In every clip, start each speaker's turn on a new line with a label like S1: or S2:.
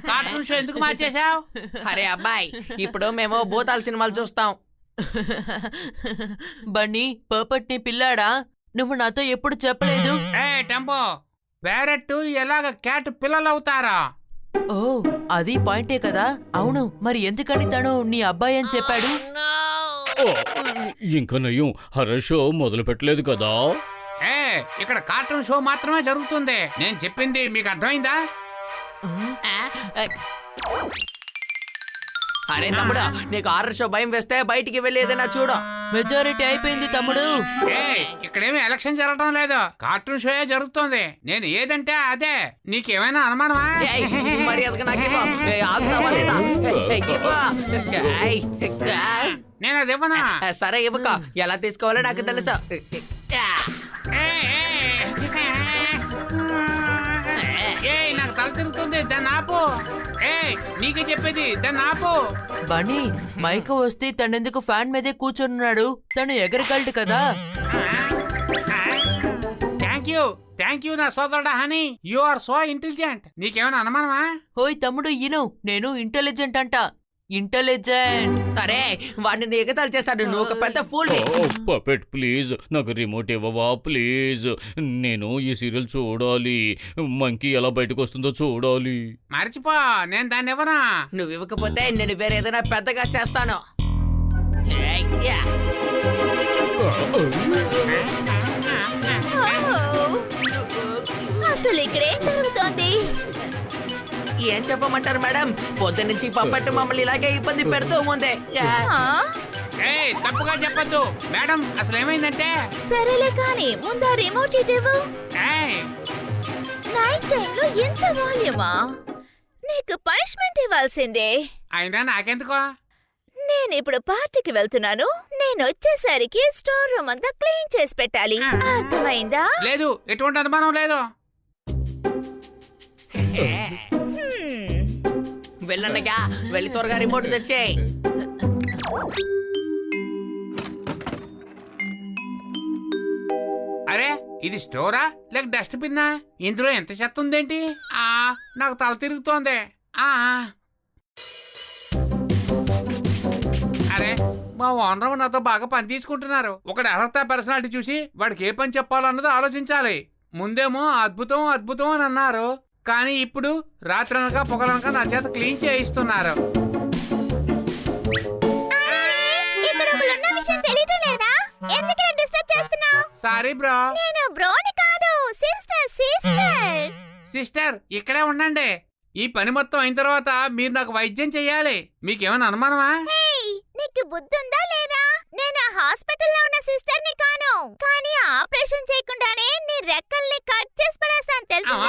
S1: Cartoon show ఎందుకు మార్చేశావు?
S2: అరే అబ్బాయి, ఇప్పుడు మేము భూతాల సినిమాలు చూస్తాం.
S3: బన్నీ పర్పట్ని పిల్లాడా, నువ్వు నాతో ఎప్పుడు చెప్పలేదు.
S1: టెంపో, ప్యారెట్ ఎలాగ క్యాట్ పిల్లలు అవుతారా?
S3: ఓ అది పాయింటే కదా. అవును, మరి ఎందుకని తను నీ అబ్బాయి అని చెప్పాడు?
S4: ఇంకా నయ్యం, హర్రర్ షో మొదలు పెట్టలేదు కదా.
S1: ఇక్కడ కార్టూన్ షో మాత్రమే జరుగుతుంది. నేను చెప్పింది మీకు అర్థమైందా?
S2: అరే తమ్ముడు, నీకు హారర్ షో భయం వేస్తే బయటికి వెళ్ళి ఏదైనా చూడు.
S3: మెజారిటీ అయిపోయింది తమ్ముడు.
S1: ఇక్కడేమి ఎలక్షన్ జరగడం లేదు, కార్టూన్ షోయే జరుగుతుంది. నేను ఏదంటే అదే. నీకేమైనా అనుమానమా? నేను అది ఇవ్వనా?
S2: సరే ఇవ్వక, ఎలా తీసుకోవాలో నాకు తెలుసు.
S1: నాకు తల తిరుగుతుంది, దాన్ని ఆపు. నీకే చెప్పేది, దాన్ని ఆపు.
S3: బన్నీ, మైక్ వస్తే తనెందుకు ఫ్యాన్ మీదే కూర్చున్నాడు? తను ఎగరగలడు కదా.
S1: థ్యాంక్ యూ నా సోదరుడా honey. You are so intelligent. నీకేమైనా అనుమానమా?
S3: ఓయ్ తమ్ముడు, నేను ఇంటెలిజెంట్ అంట. ఇంటెలిజెంట్.
S2: అరే వాడిని ఎగతాలు చేస్తాడు, నువ్వు ఒక పెద్ద ఫూల్.
S4: పపెట్ ప్లీజ్, నాకు రిమోట్ ఇవ్వవా ప్లీజ్. నేను ఈ సీరియల్ చూడాలి. మంకీ ఎలా బయటకు వస్తుందో చూడాలి.
S1: మర్చిపో, నేను దాన్ని ఇవ్వనా.
S2: నువ్వు ఇవ్వకపోతే నేను వేరే ఏదైనా పెద్దగా చేస్తాను.
S5: అసలు ఇక్కడేం జరుగుతోంది?
S2: ఏం చెప్పమంటారు మేడం, పొద్దు నుంచి పప్పట్టు మమ్మల్ని ఇలాగే ఇబ్బంది పెడుతూ ఉంది.
S1: తప్పుగా చెప్పద్దు మేడం, అసలు ఏమైందంటే.
S5: సరేలే కానీ ముందు రిమోట్ ఇవ్వు. నైట్ టైంలో ఎంత వాల్యూమా? నీకు పనిష్మెంట్ ఇవ్వాల్సిందే.
S1: అయినా నాకెందుకో.
S5: నేను ఇప్పుడు పార్టీకి వెళ్తున్నాను. నేను వచ్చేసరికి స్టోర్ రూమ్ అంతా క్లీన్ చేసి పెట్టాలి. అర్థమైందా?
S1: లేదు, ఎటువంటి అనుమానం లేదు.
S2: వెళ్ళన్నగా, వెళ్ళి త్వరగా రిమోట్ తెచ్చేయ్.
S1: అరే ఇది స్టోరా లేక డస్ట్ బిన్నా? ఇందులో ఎంత చెత్త ఉందేంటి? నాకు తల తిరుగుతోంది. అరే మా ఓనర్ నాతో బాగా పని తీసుకుంటున్నారు. ఒకటి అర్హత పర్సనాలిటీ చూసి వాడికి ఏ పని చెప్పాలన్నదో ఆలోచించాలి. ముందేమో అద్భుతం అద్భుతం అని అన్నారు, కానీ ఇప్పుడు రాత్రనక పొగలనక నా చేత క్లీన్ చేయిస్తున్నారు. Sorry bro.
S5: నేను బ్రోని కాదు,
S1: సిస్టర్ ఇక్కడే ఉండండి. ఈ పని మొత్తం అయిన తర్వాత మీరు నాకు వైద్యం చెయ్యాలి. మీకేమైనా అనుమానమా?
S5: నీకు బుద్ధుందా లేదా? నేను హాస్పిటల్లో ఉన్న సిస్టర్ని కాను, కానీ ఆపరేషన్ చేయకుండానే నీ రెక్కల్ని కట్ చేసి పడేస్తాను తెలుసా?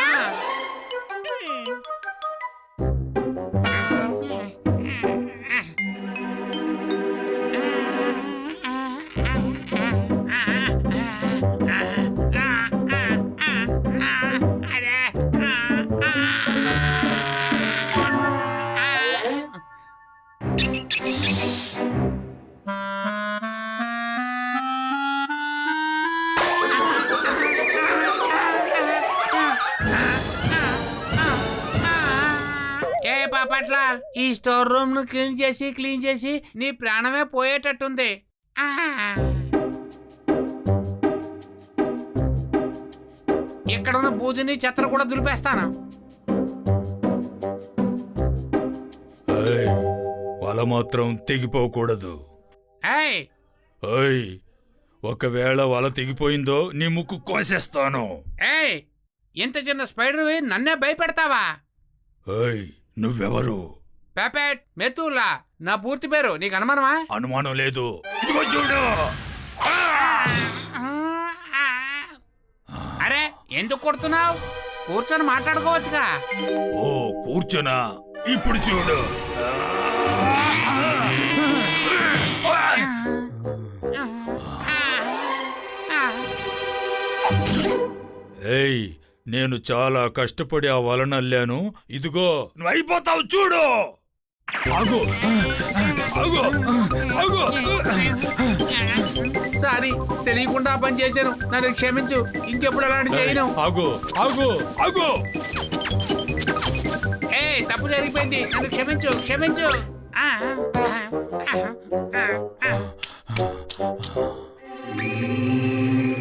S1: పాపట్ల, ఈ స్టోర్ రూమ్ ను క్లీన్ చేసి నీ ప్రాణమే పోయేటట్టుంది. ఇక్కడున్న బూజుని చెత్తను కూడా దులిపేస్తాను.
S6: వల మాత్రం తెగిపోకూడదు. ఒకవేళ వల తెగిపోయిందో నీ ముక్కు కోసేస్తాను.
S1: ఇంత చిన్న స్పైడర్ నన్నే భయపెడతావా?
S6: నువ్వెవరు?
S1: పెపెట్ మెతుల్లా నా పూర్తి పేరు. నీకు అనుమానమా?
S6: అనుమానం లేదు, ఇదిగో చూడు.
S1: అరే ఎందుకు కొడుతున్నావు? కూర్చొని మాట్లాడుకోవచ్చుగా.
S6: ఓ కూర్చోనా? ఇప్పుడు చూడు. నేను చాలా కష్టపడి ఆ వలన అల్లాను. ఇదిగో నువ్వు అయిపోతావు చూడు. ఆగు ఆగు ఆగు.
S1: సారీ, తెలియకుండా ఆ పని చేశాను, నన్ను క్షమించు. ఇంకెప్పుడు అలాంటి చేయను.
S6: ఆగు ఆగు ఆగు.
S1: ఏ తప్పు జరిగిపోయింది, నన్ను క్షమించు క్షమించు. ఆ, ఆ, ఆ, ఆ, ఆ.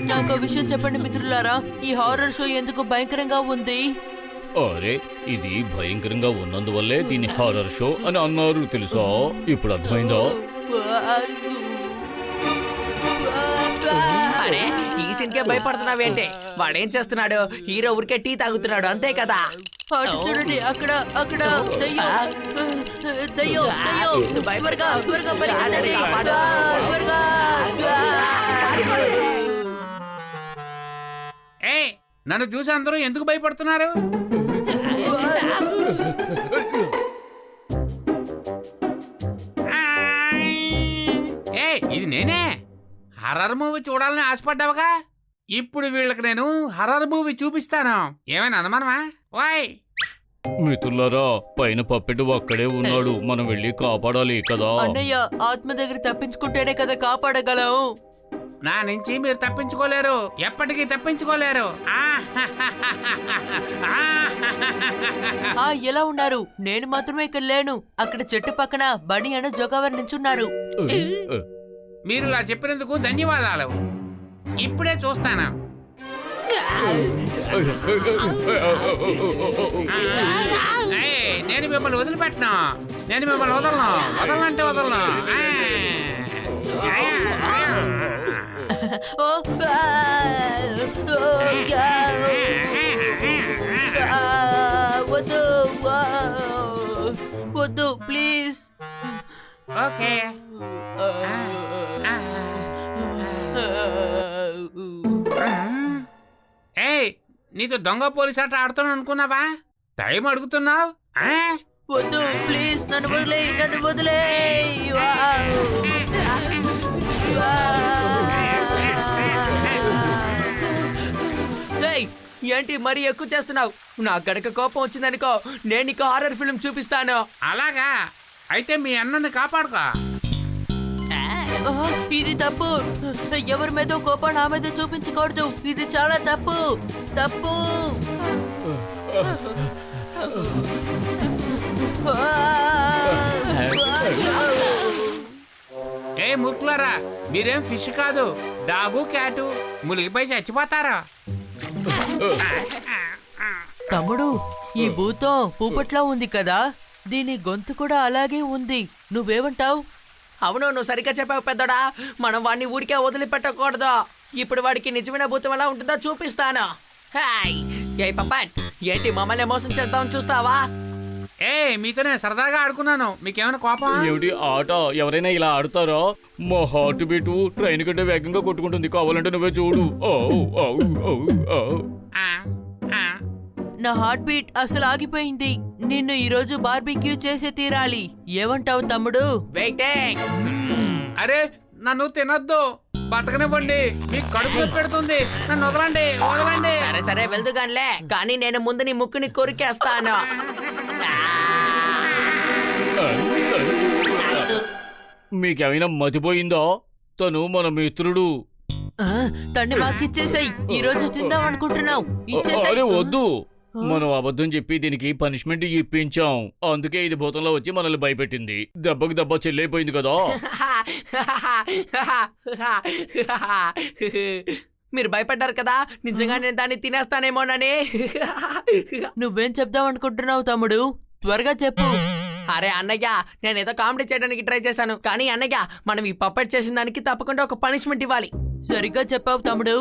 S3: నాకు ఒక విషయం చెప్పండి మిత్రులారా, ఈ హారర్ షో ఎందుకు భయంకరంగా ఉంది?
S4: అరే, ఇది భయంకరంగా ఉన్నందువల్లే దీన్ని హారర్ షో అని అన్నారు తెలుసా? ఇప్పుడు అర్థమైందా?
S2: అరే ఈ సీన్కే భయపడుతున్నావేంటి? వాడేం చేస్తున్నాడు? హీరో ఊరికే టీ తాగుతున్నాడు అంతే కదా.
S3: అటు చూడండి, అక్కడ అక్కడ దయ్యం, దయ్యం, దయ్యం. త్వరగా, త్వరగా పరిగెత్తండి. త్వరగా.
S1: ఏ నన్ను చూసి అందరూ ఎందుకు భయపడుతున్నారు? ఏ ఇది నేనే. హర్రర్ మూవీ చూడాలని ఆశపడ్డావుగా, ఇప్పుడు వీళ్ళకి నేను హర్రర్ మూవీ చూపిస్తాను. ఏమైనా అనుమానమా? వాయ్
S4: మిత్రులారా, పైన పప్పెట్టు అక్కడే ఉన్నాడు, మనం వెళ్ళి కాపాడాలి కదా.
S3: అన్నయ్య, ఆత్మ దగ్గర తప్పించుకుంటేనే కదా కాపాడగలం.
S1: నా నుంచి మీరు తప్పించుకోలేరు, ఎప్పటికీ తప్పించుకోలేరు.
S3: ఎలా ఉన్నారు? నేను మాత్రమే ఇక్కడ లేను. అక్కడ చెట్టు పక్కన బని అను జోగవర్ నించున్నారు.
S1: మీరు ఇలా చెప్పినందుకు ధన్యవాదాలు. ఇప్పుడే చూస్తాను. నేను మిమ్మల్ని వదిలిపెట్టను, నేను మిమ్మల్ని వదలను. వదలంటే వదలను.
S3: వద్దు, వద్దు ప్లీజ్.
S1: ఓకే. ఏయ్, నీతో దొంగ పోలీస్ ఆట ఆడుతున్నాను అనుకున్నావా? టైం అడుగుతున్నావు.
S3: వద్దు ప్లీజ్, నన్ను వదిలేయ్, నన్ను వదిలేయ్.
S2: ఏంటి మరీ ఎక్కువ చేస్తున్నావు? నా గడక కోపం వచ్చిందనుకో, నేను నీకు హారర్ ఫిల్మ్ చూపిస్తాను.
S1: అలాగా? అయితే మీ అన్నని కాపాడుకో.
S3: ఇది తప్పు. ఎవరి మీద కోపం నా మీద చూపించకూడదు. ఇది చాలా తప్పు, తప్పు.
S1: ఏ మూర్ఖులారా, మీరేం ఫిష్ కాదు, డాగు క్యాటు. మునిగిపోయి చచ్చిపోతారా?
S3: తమ్ముడు, ఈ భూతం పూపట్లా ఉంది కదా, దీని గొంతు కూడా అలాగే ఉంది. నువ్వేమంటావు?
S2: అవును, నువ్వు సరిగ్గా చెప్పావు పెద్దోడా. మనం వాడిని ఊరికే వదిలిపెట్టకూడదు. ఇప్పుడు వాడికి నిజమైన భూతం ఎలా ఉంటుందో చూపిస్తాను. హాయ్ ఏ పప్పట్, ఏంటి మమ్మల్ని మోసం చేద్దామని చూస్తావా?
S1: ఏ మీతో నేను సరదాగా ఆడుకున్నాను, మీకేమైనా కోపం?
S4: ఏమిటి ఆట? ఎవరైనా ఇలా ఆడతారా? మా హార్ట్ బీట్ ట్రైన్ కంటే వేగంగా కొట్టుకుంటుంది, కావాలంటే నువ్వే చూడు.
S3: నా హార్ట్ బీట్ అసలు ఆగిపోయింది. నిన్ను ఈరోజు బార్బిక్యూ చేసి తీరాలి. ఏమంటావు తమ్ముడు?
S2: వెయిటింగ్.
S1: అరే నన్ను తినొద్దు, బతకనివ్వండి. మీకు కడుపు నొప్పి పెడుతుంది. నన్ను వదలండి, వదలండి.
S2: సరే సరే వెళ్దుగానిలే, కానీ నేను ముందు నీ ముక్కుని కొరికేస్తాను.
S4: మీకేమైనా మతిపోయిందా? తను మన మిత్రుడు.
S3: తన్ని మాకిచ్చేసాయి. ఈ రోజు తిందాం అనుకుంటున్నావు, ఇచ్చేసాయి.
S4: అరే వద్దు, మనం అబద్ధం చెప్పి దీనికి పనిష్మెంట్ ఇప్పించాం. అందుకే ఇది భూతంలో వచ్చి మనల్ని భయపెట్టింది. దెబ్బకి దెబ్బ చెల్లైపోయింది కదా.
S2: మీరు భయపడ్డారు కదా, నిజంగా నేను దాన్ని తినేస్తానేమోనని.
S3: నువ్వేం చెప్దాం అనుకుంటున్నావు తమ్ముడు? త్వరగా చెప్పు.
S2: అరే అన్నయ్య, నేను ఏదో కామెడీ చేయడానికి ట్రై చేశాను, కానీ అన్నయ్య మనం ఈ పప్పెట్ చేసిన దానికి తప్పకుండా ఒక పనిష్మెంట్ ఇవ్వాలి.
S3: సరిగ్గా చెప్పావు తమ్ముడు.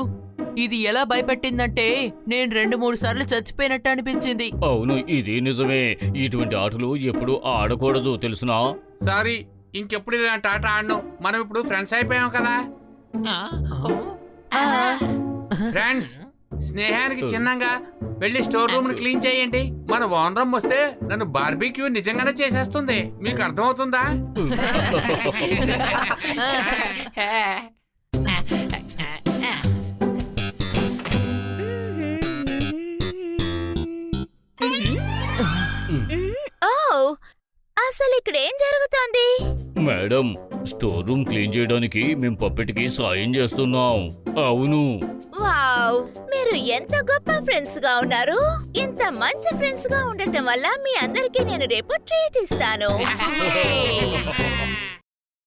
S3: ఇది ఎలా భయపెట్టిందంటే నేను 2-3 సార్లు చచ్చిపోయినట్టు అనిపించింది.
S4: అవును, ఇది నిజమే. ఇటువంటి ఆటలు ఎప్పుడు ఆడకూడదు తెలుసునా?
S1: సారీ, ఇంకెప్పుడు ఇలాంటి ఆట ఆడను. మనం ఇప్పుడు ఫ్రెండ్స్ అయిపోయాం కదా. ఫ్రెండ్స్, స్నేహానికి చిన్నంగా వెళ్ళి స్టోర్ రూమ్ ని క్లీన్ చేయండి. మన ఓనరం వస్తే నన్ను బార్బిక్యూ నిజంగానే చేసేస్తుంది. మీకు అర్థమవుతుందా?
S5: అసలు ఇక్కడ ఏం జరుగుతోంది?
S4: మేడం, స్టోర్ రూమ్ క్లీన్ చేయడానికి మేము పప్పెట్కి సాయం చేస్తున్నాం. అవును.
S5: వావ్, మీరు ఎంత గొప్ప ఫ్రెండ్స్ గా ఉన్నారు. ఇంత మంచి ఫ్రెండ్స్ గా ఉండటం వల్ల మీ అందరికీ నేను రేపు ట్రీట్ ఇస్తాను.